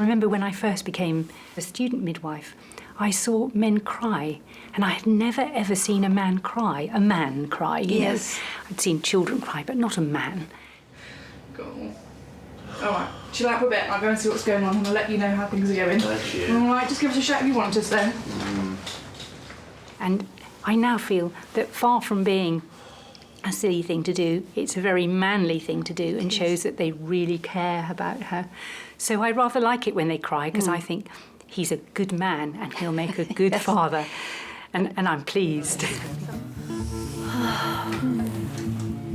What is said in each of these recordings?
remember when I first became a student midwife, I saw men cry, and I had never, ever seen a man cry, you know. I'd seen children cry, but not a man. Cool. All right, chill out for a bit. I'll go and see what's going on and I'll let you know how things are going. Thank you. All right, just give us a shout if you want us then. And I now feel that far from being a silly thing to do, it's a very manly thing to do and shows that they really care about her. So I rather like it when they cry, because I think he's a good man and he'll make a good father. And I'm pleased.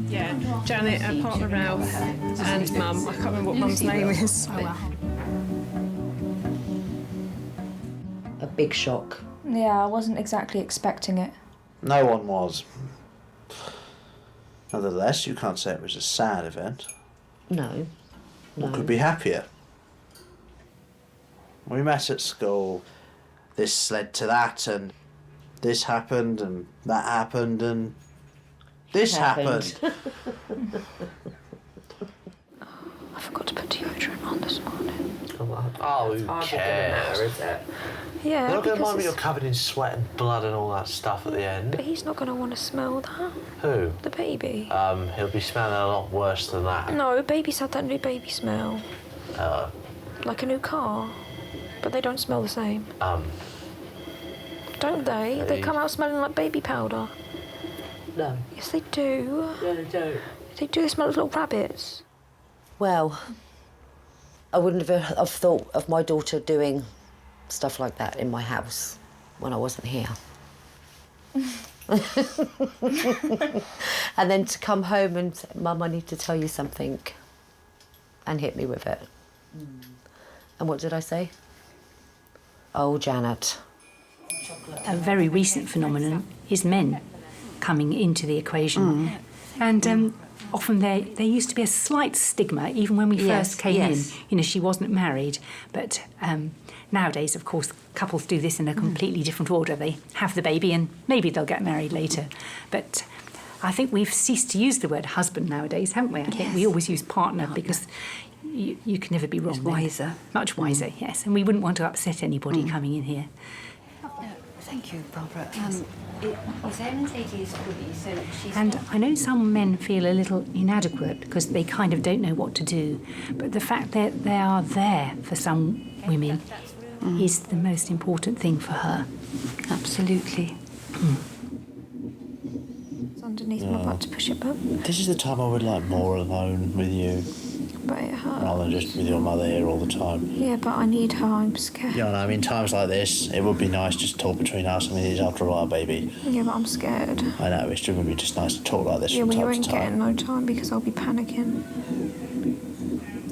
Yeah, Janet, her partner Ralph, and Mum. I can't remember what Mum's name is. Oh, well. A big shock. Yeah, I wasn't exactly expecting it. No one was. Nevertheless, you can't say it was a sad event. No. What could be happier? We met at school. This led to that, and this happened, and that happened, and this happened. I forgot to put deodorant on this morning. Oh, who cares? Is it? Yeah, They're not going to mind when because you're covered in sweat and blood and all that stuff at the end. but he's not going to want to smell that. Who? The baby. He'll be smelling a lot worse than that. No, babies have that new baby smell. Like a new car. But they don't smell the same. Don't they? They come out smelling like baby powder. No. Yes, they do. No, they don't. They do. They smell like little rabbits. Well, I wouldn't have thought of my daughter doing stuff like that in my house when I wasn't here. And then to come home and say, Mum, I need to tell you something, and hit me with it. And what did I say? Oh, Janet. A very recent phenomenon is men coming into the equation. And often there used to be a slight stigma, even when we first came in. You know, she wasn't married. But nowadays, of course, couples do this in a completely different order. They have the baby and maybe they'll get married later. But I think we've ceased to use the word husband nowadays, haven't we? I think we always use partner because you can never be wrong. It's wiser. Much wiser, yes. And we wouldn't want to upset anybody coming in here. Thank you, Barbara. His own lady is fully, so she's... And I know some men feel a little inadequate because they kind of don't know what to do. But the fact that they are there for some women is the most important thing for her. Absolutely. It's underneath my butt to push it back. This is the time I would like more alone with you, But it hurts. rather than just with your mother here all the time. Yeah, but I need her. I'm scared. Yeah, I mean, times like this, it would be nice just to talk between us. I mean, it's after all our baby. Yeah, but I'm scared. I know, it's just going to be just nice to talk like this Yeah, from well, you time ain't to time. getting no time because I'll be panicking.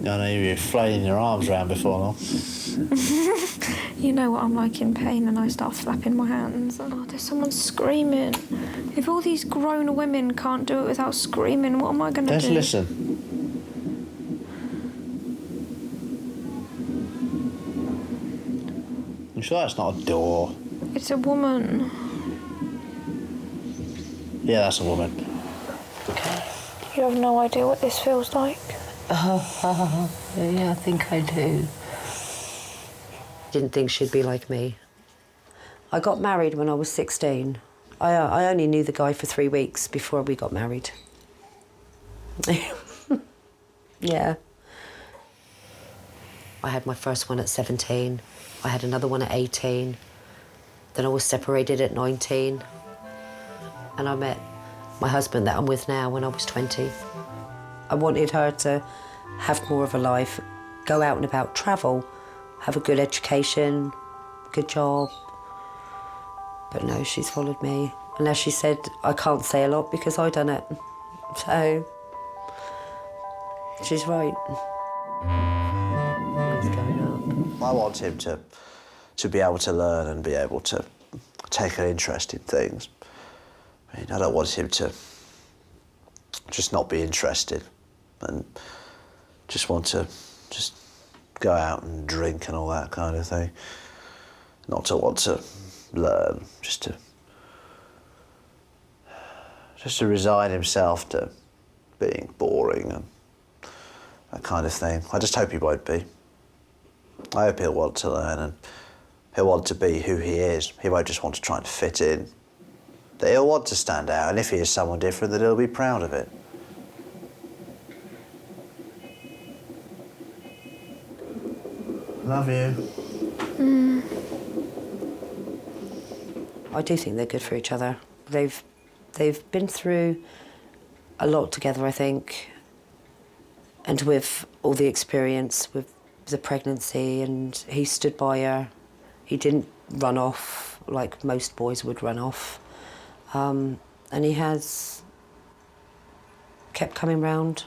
I know you're flailing your arms around before long. You know what I'm like in pain and I start flapping my hands. Oh, there's someone screaming. If all these grown women can't do it without screaming, what am I going to do? Just listen. You sure that's not a door? It's a woman. Yeah, that's a woman. You have no idea what this feels like. Yeah, I think I do. Didn't think she'd be like me. I got married when I was 16. I only knew the guy for 3 weeks before we got married. Yeah. I had my first one at 17. I had another one at 18. Then I was separated at 19. And I met my husband that I'm with now when I was 20. I wanted her to have more of a life, go out and about, travel, have a good education, good job. But no, she's followed me. And as she said, I can't say a lot because I done it. So, she's right. I want him to be able to learn and be able to take an interest in things. I mean, I don't want him to just not be interested and just want to just go out and drink and all that kind of thing. Not to want to learn, just to resign himself to being boring and that kind of thing. I just hope he won't be. I hope he'll want to learn and he'll want to be who he is. He won't just want to try and fit in. That he'll want to stand out, and if he is someone different, that he'll be proud of it. Love you. I do think they're good for each other. They've been through a lot together, I think, and with all the experience with the pregnancy, and he stood by her. He didn't run off like most boys would run off, and he has kept coming round,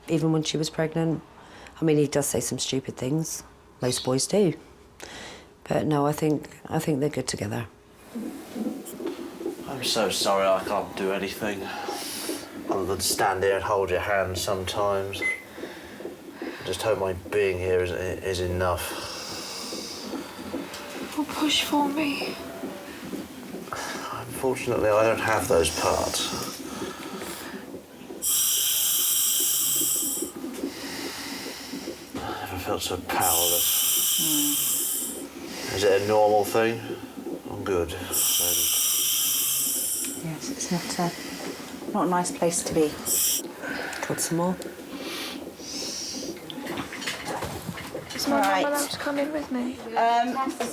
even when she was pregnant. I mean, he does say some stupid things. Most boys do, but no, I think they're good together. I'm so sorry I can't do anything other than stand here and hold your hand sometimes. I just hope my being here is enough. Oh, push for me. Unfortunately, I don't have those parts. I never felt so powerless. Is it a normal thing? I'm good. Yes, it's not a nice place to be. Got some more? Is my Right. mum allowed to come in with me?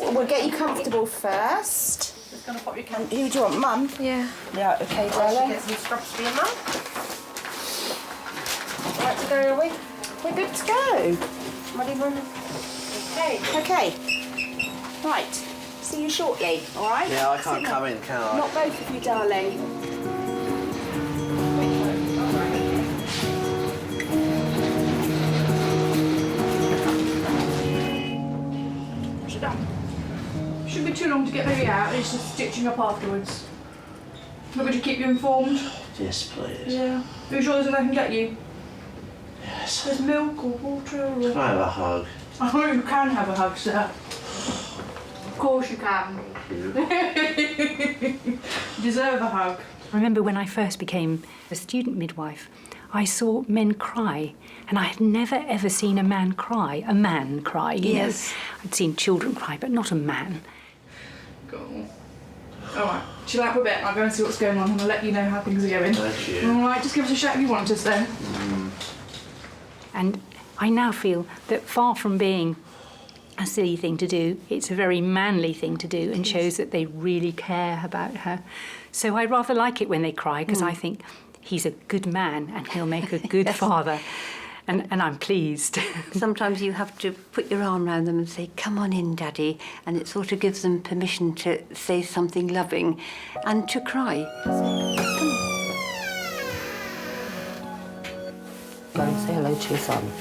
We'll get you comfortable first. Who do you want, Mum? Yeah. Yeah, okay, darling. Get some scrubs for your mum. Right to go away. We're good to go. Ready, Brenda? Okay. Okay. Right. See you shortly, all right? Yeah, I can't come in, can I? Not both of you, darling. Sit down. Shouldn't be too long to get baby out. It's just stitching up afterwards. Want me to keep you informed? Yes, please. Yeah. Are you sure there's anything I can get you? Yes. There's milk or water or... Can I have a hug? I hope you can have a hug, sir. Of course you can. You deserve a hug. I remember when I first became a student midwife, I saw men cry, and I had never ever seen a man cry. You know. I'd seen children cry, but not a man. Go. All right, chill out for a bit. I'll go and see what's going on, and I'll let you know how things are going. Thank you. All right, just give us a shout if you want us then. And I now feel that far from being a silly thing to do, it's a very manly thing to do and shows that they really care about her. So I rather like it when they cry, because I think he's a good man and he'll make a good father. And I'm pleased. Sometimes you have to put your arm around them and say, "Come on in, Daddy," and it sort of gives them permission to say something loving and to cry. Go and say hello to your son.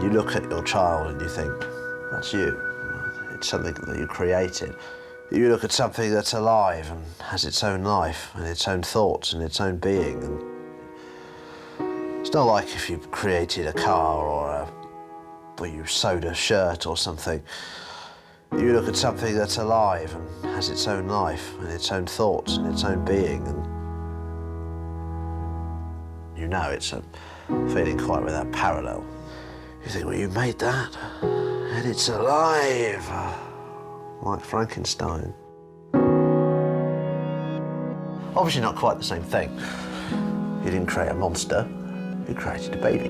You look at your child and you think, that's you. It's something that you created. You look at something that's alive and has its own life and its own thoughts and its own being. And it's not like if you created a car or you sewed a shirt or something. You look at something that's alive and has its own life and its own thoughts and its own being. And you know it's a feeling quite without parallel. You think, well, you made that, and it's alive, like Frankenstein. Obviously not quite the same thing. You didn't create a monster, you created a baby.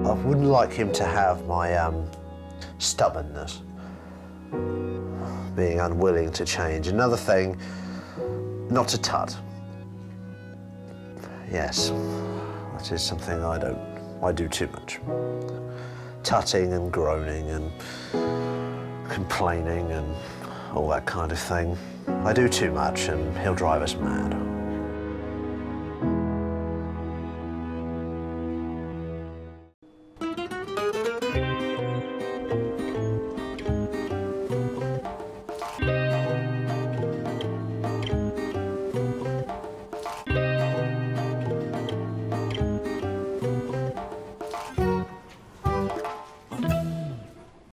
I wouldn't like him to have my stubbornness, being unwilling to change. Another thing, not a tut. Yes, that is something I do too much. Tutting and groaning and complaining and all that kind of thing. I do too much and he'll drive us mad.